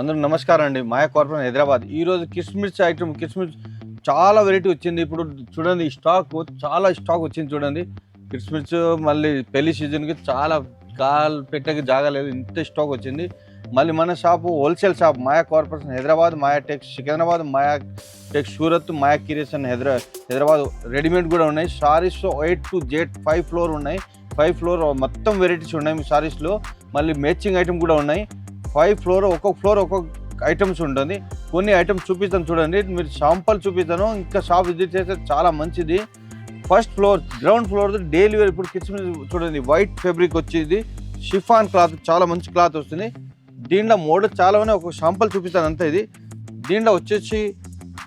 అందరూ నమస్కారం అండి. మాయా కార్పొరేషన్ హైదరాబాద్. ఈరోజు కిస్మిస్ ఐటమ్ చాలా వెరైటీ వచ్చింది. ఇప్పుడు చూడండి ఈ చాలా స్టాక్ వచ్చింది చూడండి. కిస్మిస్ మళ్ళీ పెళ్లి సీజన్కి చాలా కాల్ పెట్టక జాగా లేదు, ఇంత స్టాక్ వచ్చింది. మళ్ళీ మన షాపు హోల్సేల్ షాప్ మాయా కార్పొరేషన్ హైదరాబాద్, మాయా టెక్స్ సికింద్రాబాద్, మాయా టెక్స్ సూరత్, మాయా క్రియేషన్ హైదరాబాద్. రెడీమేడ్ కూడా ఉన్నాయి. సారీస్ 8 to Z 5 ఫ్లోర్ ఉన్నాయి. 5 ఫ్లోర్ మొత్తం వెరైటీస్ ఉన్నాయి మీ సారీస్లో. మళ్ళీ మ్యాచింగ్ ఐటమ్ కూడా ఉన్నాయి. 5 ఫ్లోర్ ఒక్కొక్క ఐటమ్స్ ఉంటుంది. కొన్ని ఐటమ్స్ చూపిస్తాను చూడండి. మీరు శాంపుల్ చూపిస్తాను, ఇంకా షాప్ విజిట్ చేస్తే చాలా మంచిది. First floor ground floor daily wear. ఇప్పుడు కిచెన్ చూడండి, వైట్ ఫ్యాబ్రిక్ వచ్చేది, షిఫాన్ క్లాత్, చాలా మంచి క్లాత్ వస్తుంది. దీంట్లో మోడల్ చాలా ఉన్నాయి. ఒక శాంపుల్ చూపిస్తాను అంతా. ఇది దీంట్లో వచ్చేసి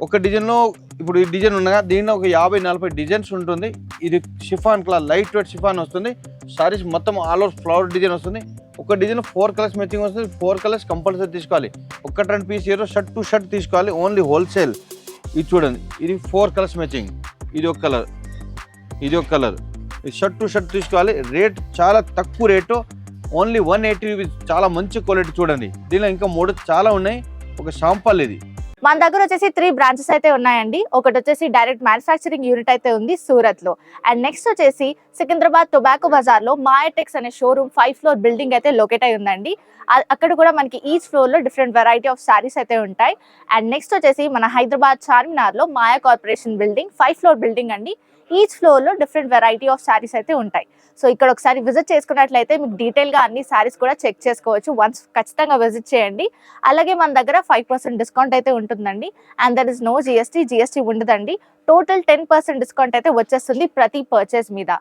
ఒక డిజైన్లో ఇప్పుడు ఈ డిజైన్ ఉండగా దీంట్లో ఒక 50-40 డిజైన్స్ ఉంటుంది. ఇది chiffon cloth, light weight chiffon వస్తుంది. సారీస్ మొత్తం ఆల్ ఓవర్ ఫ్లవర్ డిజైన్ వస్తుంది. ఒక డిజైన్ 4 కలర్స్ మ్యాచింగ్ వస్తుంది. 4 కలర్స్ కంపల్సరీ తీసుకోవాలి. 1-2 పీస్ షర్ట్ టు షర్ట్ తీసుకోవాలి. Only wholesale. ఇది చూడండి, ఇది 4 కలర్స్ మ్యాచింగ్. ఇది ఒక కలర్, ఇది ఒక కలర్. ఇది షర్ట్ టు షర్ట్ తీసుకోవాలి. రేట్ చాలా తక్కువ రేటు, ఓన్లీ 180 రూపీస్. చాలా మంచి క్వాలిటీ చూడండి. దీనిలో ఇంకా మోడల్ చాలా ఉన్నాయి. ఒక శాంపుల్ ఇది. మన దగ్గర వచ్చేసి 3 బ్రాంచెస్ అయితే ఉన్నాయండి. ఒకటి వచ్చేసి డైరెక్ట్ మ్యానుఫ్యాక్చరింగ్ యూనిట్ అయితే ఉంది సూరత్ లో. అండ్ నెక్స్ట్ వచ్చేసి సికింద్రాబాద్ టొబాకో బజార్ లో మాయాటెక్స్ అనే షోరూమ్ 5 ఫ్లోర్ బిల్డింగ్ అయితే లొకేట్ అయి ఉందండి. అక్కడ కూడా మనకి ఈచ్ ఫ్లోర్ లో డిఫరెంట్ వెరైటీ ఆఫ్ సారీస్ అయితే ఉంటాయి. అండ్ నెక్స్ట్ వచ్చేసి మన హైదరాబాద్ చార్మినార్ లో మాయా కార్పొరేషన్ బిల్డింగ్ 5 ఫ్లోర్ బిల్డింగ్ అండి. ఈచ్ ఫ్లోర్ లో డిఫరెంట్ వెరైటీ ఆఫ్ సారీస్ అయితే ఉంటాయి. సో ఇక్కడ ఒకసారి విజిట్ చేసుకున్నట్లయితే మీకు డీటెయిల్ గా అన్ని సారీస్ కూడా చెక్ చేసుకోవచ్చు. వన్స్ ఖచ్చితంగా విజిట్ చేయండి. అలాగే మన దగ్గర 5% డిస్కౌంట్ అయితే ఉంటుందండి. And there is no GST ఉండదండి. టోటల్ 10% డిస్కౌంట్ అయితే వచ్చేస్తుంది ప్రతి పర్చేస్ మీద.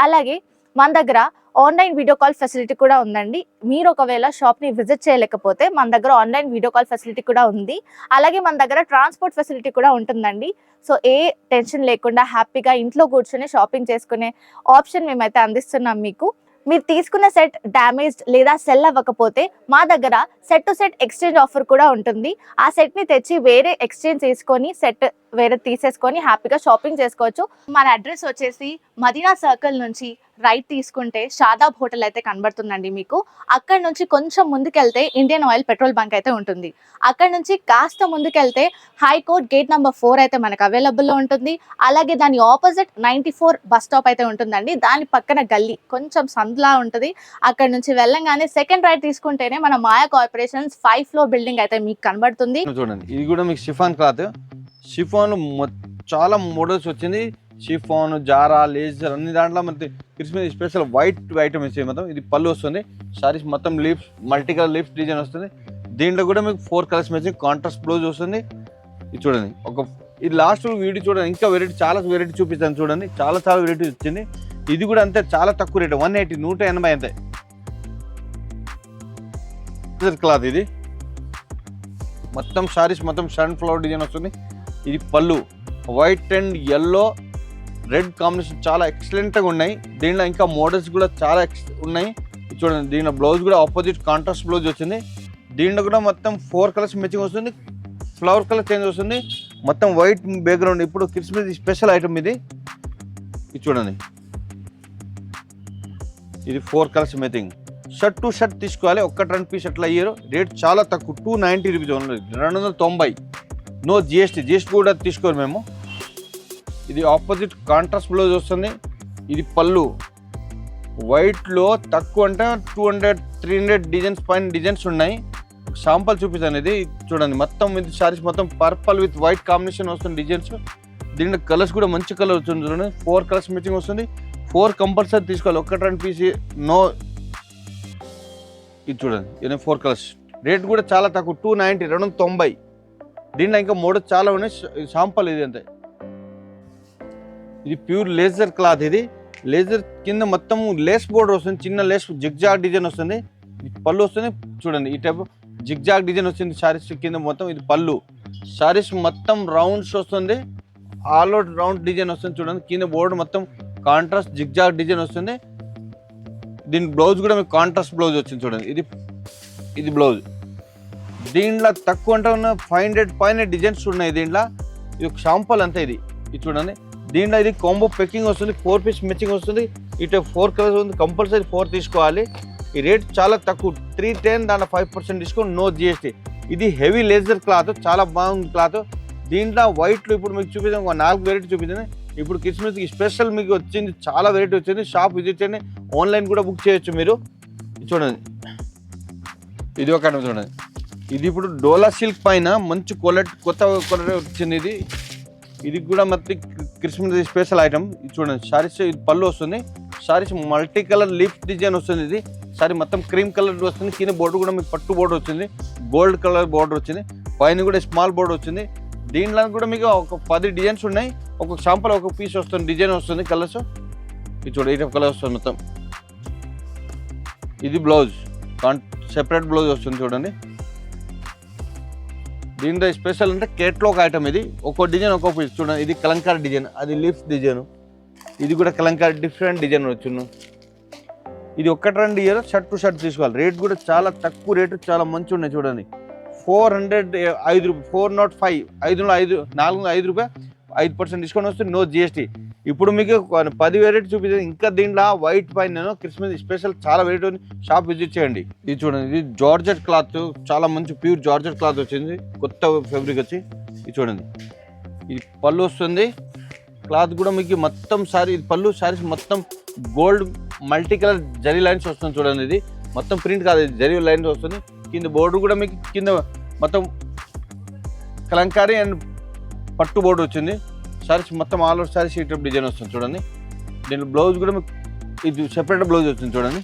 అలాగే మన దగ్గర ఆన్లైన్ వీడియో కాల్ ఫెసిలిటీ కూడా ఉందండి. మీరు ఒకవేళ షాప్ని విజిట్ చేయలేకపోతే మన దగ్గర ఆన్లైన్ వీడియో కాల్ ఫెసిలిటీ కూడా ఉంది. అలాగే మన దగ్గర ట్రాన్స్పోర్ట్ ఫెసిలిటీ కూడా ఉంటుందండి. సో ఏ టెన్షన్ లేకుండా హ్యాపీగా ఇంట్లో కూర్చొని షాపింగ్ చేసుకునే ఆప్షన్ మేమైతే అందిస్తున్నాం మీకు. మీరు తీసుకున్న సెట్ డ్యామేజ్డ్ లేదా సెల్ అవ్వకపోతే మా దగ్గర set to set exchange offer కూడా ఉంటుంది. ఆ సెట్ని తెచ్చి వేరే ఎక్స్చేంజ్ చేసుకొని సెట్ వేరే తీసేసుకొని హ్యాపీగా షాపింగ్ చేసుకోవచ్చు. మన అడ్రస్ వచ్చేసి మదీనా సర్కిల్ నుంచి రైట్ తీసుకుంటే షాదాబ్ హోటల్ అయితే కనబడుతుందండి మీకు. అక్కడ నుంచి కొంచెం ముందుకెళ్తే ఇండియన్ ఆయిల్ పెట్రోల్ బంక్ అయితే ఉంటుంది. అక్కడ నుంచి కాస్త ముందుకెళ్తే హైకోర్ట్ గేట్ నెంబర్ 4 అయితే మనకు అవైలబుల్లో ఉంటుంది. అలాగే దాని ఆపోజిట్ 94 బస్ స్టాప్ అయితే ఉంటుందండి. దాని పక్కన గల్లీ కొంచెం సందులా ఉంటుంది. అక్కడ నుంచి వెళ్ళంగానే సెకండ్ రైట్ తీసుకుంటేనే మన మాయా కార్పొరేషన్స్ 5 ఫ్లోర్ బిల్డింగ్ అయితే మీకు కనబడుతుంది. చూడండి, ఇది కూడా మీకు షిఫాన్ క్లాత్. షిఫాన్ చాలా మోడల్స్ వచ్చింది. షిఫాన్, జారా, లేజర్ అన్ని దాంట్లో మనకి క్రిస్మస్ స్పెషల్ వైట్ ఐటమ్ ఇచ్చేది. మొత్తం ఇది పళ్ళు వస్తుంది. సారీస్ మొత్తం leafs, multi colour leafs design వస్తుంది. దీంట్లో కూడా మీకు 4 కలర్స్ మ్యాచింగ్ కాంట్రాస్ట్ బ్లౌజ్ వస్తుంది. ఇది చూడండి, ఇది లాస్ట్ వీడియో చూడండి. ఇంకా వెరైటీ, చాలా వెరైటీ చూపిస్తాను చూడండి. చాలా వెరైటీ వచ్చింది. ఇది కూడా అంతే, చాలా తక్కువ రేటు, 180, 180 అంతే. క్లాత్ ఇది మొత్తం సారీస్ మొత్తం సన్ ఫ్లవర్ డిజైన్ వస్తుంది. ఇది పళ్ళు, white and yellow red combination చాలా ఎక్సలెంట్గా ఉన్నాయి. దీంట్లో ఇంకా మోడల్స్ కూడా చాలా ఉన్నాయి. చూడండి, దీంట్లో బ్లౌజ్ కూడా ఆపోజిట్ కాంట్రాస్ట్ బ్లౌజ్ వచ్చింది. దీంట్లో కూడా మొత్తం 4 కలర్స్ మ్యాచింగ్ వస్తుంది. ఫ్లవర్ కలర్ చేంజ్ వస్తుంది. మొత్తం వైట్ బ్యాక్గ్రౌండ్. ఇప్పుడు క్రిస్మస్ స్పెషల్ ఐటమ్ ఇది. ఇది చూడండి, ఇది 4 colours matching. Shirt to shirt తీసుకోవాలి. 1-2 పీస్ అట్లా అయ్యారు. రేట్ చాలా తక్కువ, 290 రూపీస్ ఓన్లీ, 290. నో జిఎస్టీ కూడా తీసుకోరు మేము. ఇది ఆపోజిట్ కాంట్రాస్ట్ బ్లౌజ్ వస్తుంది. ఇది పళ్ళు, వైట్లో తక్కువ అంటే 200-300 డిజైన్స్ పైన డిజైన్స్ ఉన్నాయి. శాంపుల్ చూపిస్తాను. ఇది చూడండి, మొత్తం ఇది సారీస్ మొత్తం పర్పల్ విత్ వైట్ కాంబినేషన్ వస్తుంది డిజైన్స్. దీంట్లో కలర్స్ కూడా మంచి కలర్ వస్తుంది చూడండి. 4 కలర్స్ మ్యాచింగ్ వస్తుంది. 4 కంపల్సరీ తీసుకోవాలి. 1-2 పీస్ నో. ఇది చూడండి, ఇది 4 కలర్స్. రేట్ కూడా చాలా తక్కువ, 290, 290. దీంట్లో ఇంకా మోడల్ చాలా ఉన్నాయి. శాంపుల్ ఇది అంతే. ఇది ప్యూర్ లేజర్ క్లాత్. ఇది లేజర్ కింద మొత్తం లేస్ బోర్డర్ వస్తుంది. చిన్న లేస్ జిగ్జాగ్ డిజైన్ వస్తుంది. పళ్ళు వస్తుంది చూడండి, ఈ టైప్ జిగ్జాగ్ డిజైన్ వస్తుంది సారీస్ కింద మొత్తం. ఇది పళ్ళు. సారీస్ మొత్తం రౌండ్స్ వస్తుంది. ఆల్ అవుట్ రౌండ్ డిజైన్ వస్తుంది చూడండి. కింద బోర్డు మొత్తం కాంట్రాస్ట్ జిగ్జాగ్ డిజైన్ వస్తుంది. దీని బ్లౌజ్ కూడా మీకు కాంట్రాస్ట్ బ్లౌజ్ వచ్చింది చూడండి. ఇది బ్లౌజ్. దీంట్లో తక్కువ అంటే ఉన్న 500 పైన డిజైన్స్ ఉన్నాయి. దీంట్లో ఇది ఒక శాంపుల్ అంతే. ఇది చూడండి. దీంట్లో ఇది కాంబో ప్యాకింగ్ వస్తుంది. 4 పీస్ మ్యాచింగ్ వస్తుంది. ఇటు 4 కలర్స్ ఉంది. కంపల్సరీ 4 తీసుకోవాలి. ఈ రేట్ చాలా తక్కువ, 310. దాంట్లో 5% డిస్కౌంట్, నో జిఎస్టీ. ఇది హెవీ లేజర్ క్లాత్, చాలా బాగుంది క్లాత్. దీంట్లో వైట్లో ఇప్పుడు మీకు చూపిద్దాం, ఒక 4 వెరైటీ చూపిద్దాం. ఇప్పుడు క్రిస్మస్కి స్పెషల్ మీకు వచ్చింది, చాలా వెరైటీ వచ్చింది. షాప్ విజిట్ చేయండి, ఆన్లైన్ కూడా బుక్ చేయొచ్చు మీరు. చూడండి, ఇది ఒక ఐటమ్ చూడండి. ఇది ఇప్పుడు డోలా సిల్క్ పైన మంచి క్వాలిటీ, కొత్త క్వాలిటీ వచ్చింది. ఇది కూడా మొత్తం క్రిస్మస్ స్పెషల్ ఐటమ్. ఇది చూడండి, సారీస్ ఇది పళ్ళు వస్తుంది. Saris multi colour leaf design వస్తుంది. ఇది సారీ మొత్తం క్రీమ్ కలర్ వస్తుంది. కింద బోర్డు కూడా మీకు పట్టు బోర్డు వచ్చింది, గోల్డ్ కలర్ బోర్డర్ వచ్చింది. పైన కూడా స్మాల్ బోర్డు వచ్చింది. దీంట్లో కూడా మీకు ఒక 10 డిజైన్స్ ఉన్నాయి. ఒక షాంపుల్ ఒక పీస్ వస్తుంది, డిజైన్ వస్తుంది, కలర్స్. ఇది చూడండి, 8 కలర్ వస్తుంది మొత్తం. ఇది బ్లౌజ్, సెపరేట్ బ్లౌజ్ వస్తుంది చూడండి. దీంట్లో స్పెషల్ అంటే కేట్లాగ్ ఐటమ్. ఇది ఒక్కో డిజైన్ ఒక్కో పీస్ చూడండి. ఇది కలంకారీ డిజైన్, అది లీఫ్ డిజైన్. ఇది కూడా కలంకారీ డిఫరెంట్ డిజైన్ వచ్చును. ఇది 1-2 ఇయర్ షర్ట్ టు షర్ట్ తీసుకోవాలి. రేట్ కూడా చాలా తక్కువ రేటు, చాలా మంచిగా ఉన్నాయి చూడండి. 405 రూపాయలు, 405, 5 రూపాయలు, 5% డిస్కౌంట్ వస్తుంది, నో జిఎస్టీ. ఇప్పుడు మీకు 10 వెరైటీ చూపించాను. ఇంకా దీంట్లో వైట్ పైన నేను క్రిస్మస్ స్పెషల్ చాలా వెరైటీ ఉంది, షాప్ విజిట్ చేయండి. ఇది చూడండి, ఇది జార్జెట్ క్లాత్, చాలా మంచి ప్యూర్ జార్జెట్ క్లాత్ వచ్చింది, కొత్త ఫ్యాబ్రిక్ వచ్చి. ఇది చూడండి, ఇది పళ్ళు వస్తుంది. క్లాత్ కూడా మీకు మొత్తం సారీ, ఇది పళ్ళు సారీస్ మొత్తం gold multi colour zari lines వస్తుంది చూడండి. ఇది మొత్తం ప్రింట్ కాదు, ఇది జరీ లైన్స్ వస్తుంది. కింద బోర్డు కూడా మీకు కింద మొత్తం కలంకారీ అండ్ పట్టు బోర్డు వచ్చింది. సారీస్ మొత్తం ఆల్ ఓవర్ సారీస్ ఈ టైప్ డిజైన్ వస్తుంది చూడండి. దీంట్లో బ్లౌజ్ కూడా మీకు ఇది సెపరేట్ బ్లౌజ్ వచ్చింది చూడండి.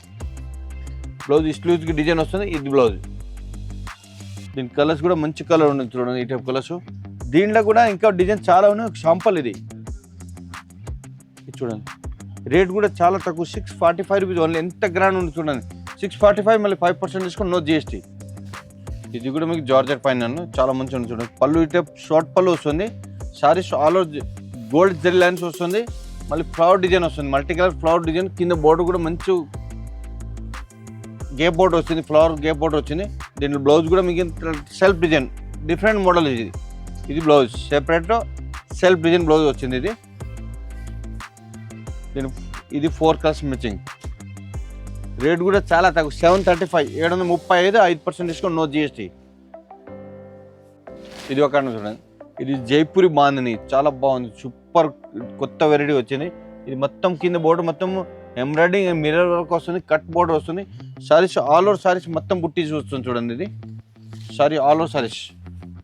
బ్లౌజ్ స్లీవ్స్కి డిజైన్ వస్తుంది, ఇది బ్లౌజ్. దీని కలర్స్ కూడా మంచి కలర్ ఉంది చూడండి, ఈ టైప్ కలర్స్. దీంట్లో కూడా ఇంకా డిజైన్ చాలా ఉన్నాయి. షాంపల్ ఇది చూడండి. రేట్ కూడా చాలా తక్కువ, 645 రూపీస్ ఓన్లీ. ఎంత గ్రాండ్ ఉంది చూడండి, 645, మళ్ళీ 5% డిస్కౌంట్, నో జిఎస్టీ. ఇది కూడా మీకు జార్జెట్ పైన చాలా మంచిగా ఉంది చూడండి. పళ్ళు ఇటే షార్ట్ పళ్ళు వస్తుంది. Saris all over gold zari lines వస్తుంది. మళ్ళీ ఫ్లవర్ డిజైన్ వస్తుంది, మల్టీ కలర్ ఫ్లవర్ డిజైన్. కింద బోర్డు కూడా మంచి గేప్ బోర్డు వస్తుంది, ఫ్లవర్ గేప్ బోర్డు వచ్చింది. దీంట్లో బ్లౌజ్ కూడా మీకు సెల్ఫ్ డిజైన్, డిఫరెంట్ మోడల్. ఇది blouse separate self design blouse వచ్చింది. ఇది 4 కలర్స్ మ్యాచింగ్. రేట్ కూడా చాలా తక్కువ, 735, 735, 5% డిస్కౌంట్, నో జిఎస్టీ. ఇది ఒక చూడండి, ఇది జైపూరి బాందిని, చాలా బాగుంది, సూపర్ కొత్త వెరైటీ వచ్చింది. ఇది మొత్తం కింద బోర్డు మొత్తం ఎంబ్రాయిడింగ్ మిర్రర్ వర్క్ వస్తుంది, కట్ బోర్డర్ వస్తుంది. సారీస్ ఆల్ ఓవర్ సారీస్ మొత్తం బుట్టీస్ వస్తుంది చూడండి. ఇది sorry all over saris.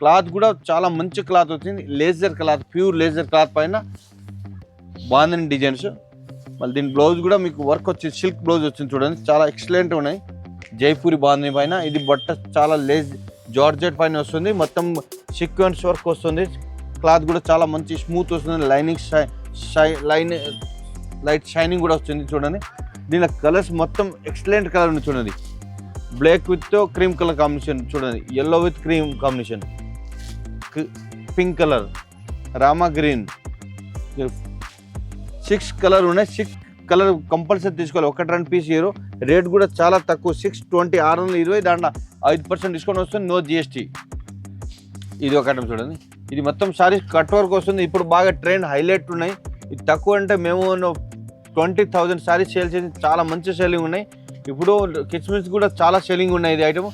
Cloth కూడా చాలా మంచి క్లాత్ వచ్చింది, laser cloth, pure laser cloth పైన బాందిని డిజైన్స్. మళ్ళీ దీని బ్లౌజ్ కూడా మీకు వర్క్ వచ్చింది, సిల్క్ బ్లౌజ్ వచ్చింది చూడండి, చాలా ఎక్సలెంట్ ఉన్నాయి. జైపూరి బాందిని పైన ఇది బట్ట చాలా జార్జెట్ పైన వస్తుంది, మొత్తం సీక్వెన్స్ వర్క్ వస్తుంది. క్లాత్ కూడా చాలా మంచి స్మూత్ వస్తుంది, లైనింగ్ లైట్ షైనింగ్ కూడా వస్తుంది చూడండి. దీని కలర్స్ మొత్తం ఎక్సలెంట్ కలర్ ఉంది చూడండి. Black with cream colour combination చూడండి, yellow with cream combination, pink colour, Rama green, 6 colour ఉన్నాయి. 6 కలర్ కంపల్సరీ తీసుకోవాలి, 1-2 పీస్ ఇయర్. రేట్ కూడా చాలా తక్కువ, 620, 620. దాంట్లో 5% డిస్కౌంట్ వస్తుంది, నో జిఎస్టీ. ఇది ఒక ఐటమ్ చూడండి. ఇది మొత్తం సారీ కట్ వర్క్ వస్తుంది. ఇప్పుడు బాగా ట్రెండ్ హైలైట్ ఉన్నాయి. ఇది తక్కువ అంటే మేము 20,000 సారీస్ సేల్ చేసి చాలా మంచి సేలింగ్ ఉన్నాయి. ఇప్పుడు క్రిస్మస్ కూడా చాలా సేలింగ్ ఉన్నాయి. ఇది ఐటమ్,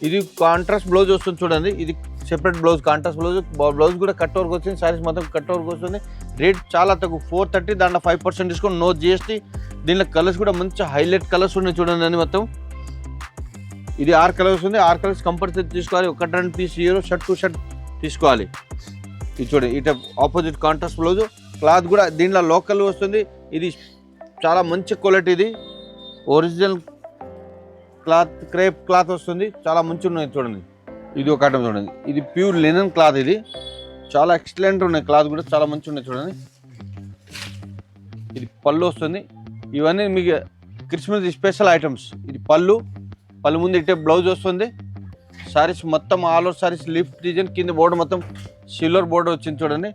ఇది కాంట్రాస్ట్ బ్లౌజ్ వస్తుంది చూడండి. ఇది సెపరేట్ బ్లౌజ్, కాంట్రాస్ట్ బ్లౌజ్ కూడా కట్ వర్క్ వచ్చింది. సారీస్ మొత్తం కట్ వర్క్ వస్తుంది. రేట్ చాలా తక్కువ, 430. దాంట్లో 5% డిస్కౌంట్, నో జిఎస్టీ. దీనిలో కలర్స్ కూడా మంచి హైలైట్ కలర్స్ ఉన్నాయి చూడండి. అని మొత్తం ఇది 6 కలర్స్ ఉంది. 6 కలర్స్ కంపల్సరీ తీసుకోవాలి, 1-2 piece year, shirt to shirt తీసుకోవాలి. ఇది చూడండి, ఇట ఆపోజిట్ కాంట్రాస్ట్ బ్లౌజ్. క్లాత్ కూడా దీంట్లో లోకల్ వస్తుంది. ఇది చాలా మంచి క్వాలిటీ, ఇది ఒరిజినల్ క్లాత్, క్రేప్ క్లాత్ వస్తుంది, చాలా మంచి ఉన్నాయి చూడండి. ఇది ఒక ఐటమ్ చూడండి, ఇది ప్యూర్ లినన్ క్లాత్. ఇది చాలా ఎక్సలెంట్ ఉన్నాయి, క్లాత్ కూడా చాలా మంచి ఉన్నాయి చూడండి. ఇది పళ్ళు వస్తుంది. ఇవన్నీ మీకు క్రిస్మస్ స్పెషల్ ఐటమ్స్. ఇది పళ్ళు ముందు ఇటే బ్లౌజ్ వస్తుంది. సారీస్ మొత్తం all over saris lift design, కింద బోర్డు మొత్తం సిల్వర్ బోర్డు వచ్చింది చూడండి.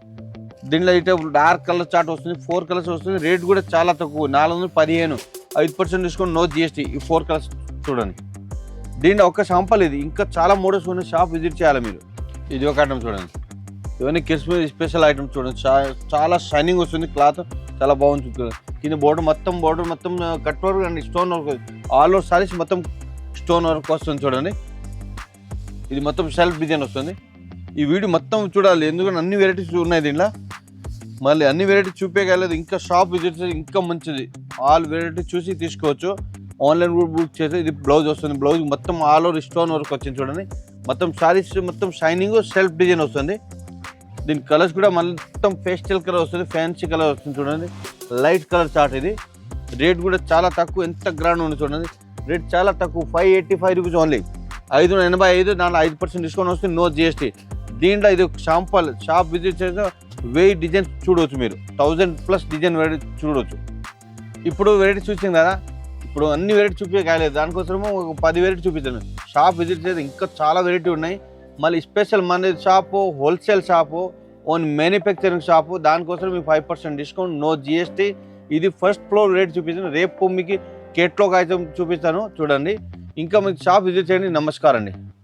దీంట్లో ఇటే డార్క్ కలర్ చార్ట్ వస్తుంది, 4 కలర్స్ వస్తుంది. రేట్ కూడా చాలా తక్కువ, 415, 5% డిస్కౌంట్, నో జిఎస్టీ. ఈ 4 కలర్స్ చూడండి. దీంట్లో ఒక శాంపల్. ఇది ఇంకా చాలా మోడల్స్ ఉన్నాయి, షాప్ విజిట్ చేయాలి మీరు. ఇది ఒక ఐటమ్ చూడండి. ఇవన్నీ క్రిస్మస్ స్పెషల్ ఐటమ్స్ చూడండి. చాలా షైనింగ్ వస్తుంది, క్లాత్ చాలా బాగుంది. కింద బోర్డు మొత్తం cut work and stone work, all over saris మొత్తం స్టోన్ వర్క్ వస్తుంది చూడండి. ఇది మొత్తం సెల్ఫ్ డిజైన్ వస్తుంది. ఈ వీడియో మొత్తం చూడాలి, ఎందుకంటే అన్ని వెరైటీస్ ఉన్నాయి దీంట్లో. మళ్ళీ అన్ని వెరైటీ చూపేయగలదు. ఇంకా షాప్ విజిట్ ఇంకా మంచిది, ఆల్ వెరైటీ చూసి తీసుకోవచ్చు. ఆన్లైన్ కూడా బుక్ చేస్తే ఇది బ్లౌజ్ వస్తుంది. బ్లౌజ్ మొత్తం ఆల్ ఓవర్ స్టోన్ వర్క్ వచ్చింది చూడండి. మొత్తం శారీస్ మొత్తం షైనింగ్ సెల్ఫ్ డిజైన్ వస్తుంది. దీని కలర్స్ కూడా మొత్తం పేస్టల్ కలర్ వస్తుంది, ఫ్యాన్సీ కలర్ వస్తుంది చూడండి. లైట్ కలర్ చార్ట్ ఇది. రేట్ కూడా చాలా తక్కువ, ఎంత గ్రాండ్ ఉంది చూడండి. రేట్ చాలా తక్కువ, 585 రూపీస్ ఓన్లీ. 585, దాంట్లో 5% డిస్కౌంట్ వస్తుంది, నో జిఎస్టీ. దీంట్లో ఇది షాంపల్ షాప్ విజిట్ చేస్తే 1000 డిజైన్స్ చూడవచ్చు మీరు, 1000+ డిజైన్ వెరైటీ చూడవచ్చు. ఇప్పుడు వెరైటీ చూసింది కదా, ఇప్పుడు అన్ని వెరైటీ చూపే కాలేదు, దానికోసము ఒక 10 వెరైటీ చూపించాను. షాప్ విజిట్ చేస్తే ఇంకా చాలా వెరైటీ ఉన్నాయి. మళ్ళీ స్పెషల్ మన shop wholesale shop, own manufacturing shop, దానికోసం మీకు 5% డిస్కౌంట్, నో జిఎస్టీ. ఇది ఫస్ట్ ఫ్లోర్ రేట్ చూపించాను. రేపు మీకు కేటలాగ్ ఐటమ్ చూపిస్తాను చూడండి. ఇంకా మీకు షాప్ విజిట్ చేయండి. నమస్కారం అండి.